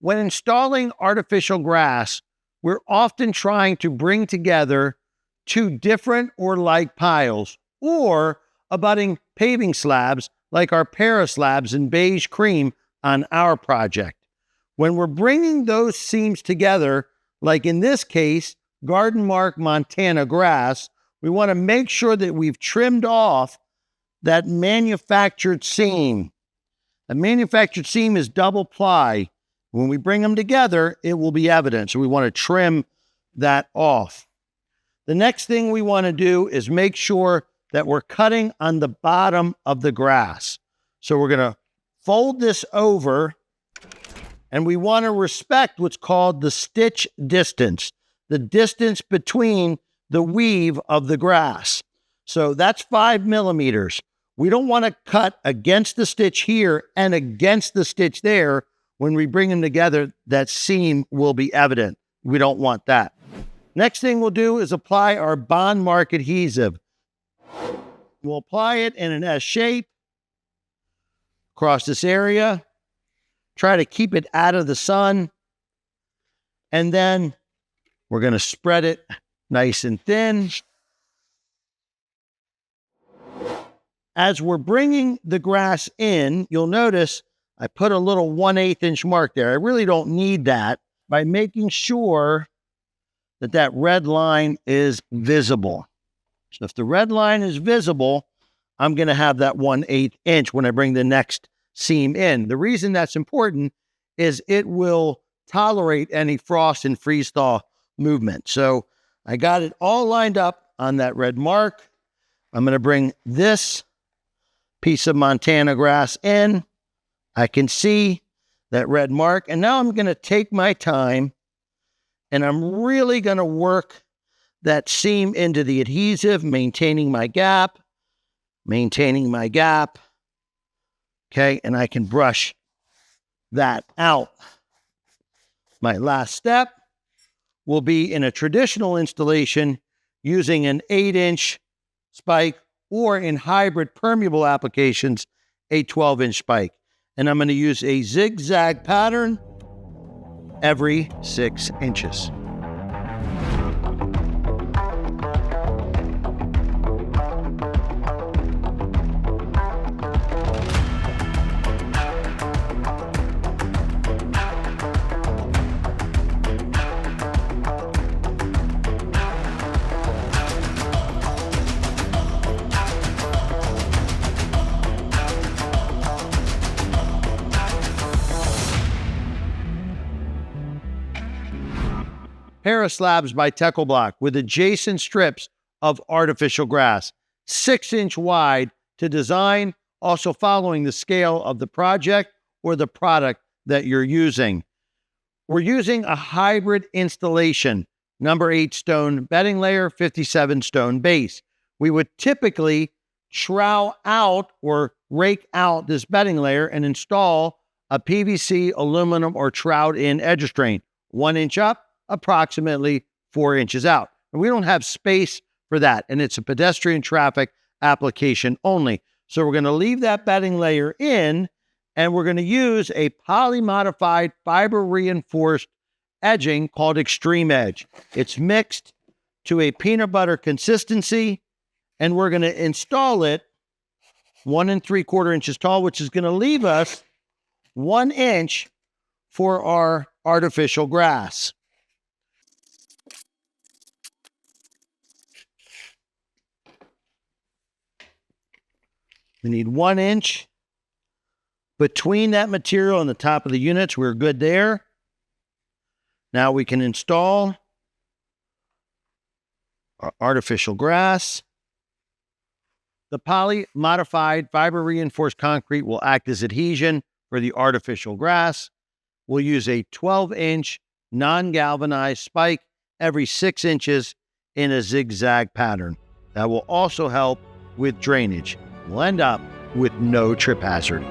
When installing artificial grass, we're often trying to bring together two different or like piles or abutting paving slabs like our para slabs in Beige Cream on our project. When we're bringing those seams together, like in this case, Garden Mark Montana grass, we want to make sure that we've trimmed off that manufactured seam. A manufactured seam is double ply. When we bring them together, it will be evident. So we want to trim that off. The next thing we want to do is make sure that we're cutting on the bottom of the grass. So we're going to fold this over, and we want to respect what's called the stitch distance, the distance between the weave of the grass. So that's 5 millimeters. We don't want to cut against the stitch here and against the stitch there. When we bring them together, that seam will be evident. We don't want that. Next thing we'll do is apply our bond mark adhesive. We'll apply it in an S shape across this area. Try to keep it out of the sun. And then we're going to spread it nice and thin. As we're bringing the grass in, you'll notice I put a little 1/8 inch mark there. I really don't need that, by making sure that that red line is visible. So if the red line is visible, I'm going to have that 1/8 inch when I bring the next seam in. The reason that's important is it will tolerate any frost and freeze-thaw movement. So I got it all lined up on that red mark. I'm going to bring this piece of Montana grass in. I can see that red mark. And now I'm going to take my time and I'm really going to work that seam into the adhesive, maintaining my gap. Okay, and I can brush that out. My last step will be in a traditional installation using an 8-inch spike, or in hybrid permeable applications, a 12-inch spike. And I'm going to use a zigzag pattern every 6 inches. Para slabs by Techo-Bloc with adjacent strips of artificial grass, 6-inch wide to design, also following the scale of the project or the product that you're using. We're using a hybrid installation, number 8 stone bedding layer, 57 stone base. We would typically trowel out or rake out this bedding layer and install a PVC, aluminum, or troweled in edge restraint, 1 inch up, approximately 4 inches out. And we don't have space for that, and it's a pedestrian traffic application only. So we're going to leave that bedding layer in, and we're going to use a poly-modified fiber reinforced edging called Extreme Edge. It's mixed to a peanut butter consistency, and we're going to install it 1 3/4 inches tall, which is going to leave us 1 inch for our artificial grass. We need 1 inch between that material and the top of the units. We're good there. Now we can install our artificial grass. The poly-modified fiber-reinforced concrete will act as adhesion for the artificial grass. We'll use a 12-inch non-galvanized spike every 6 inches in a zigzag pattern. That will also help with drainage. We'll end up with no trip hazard.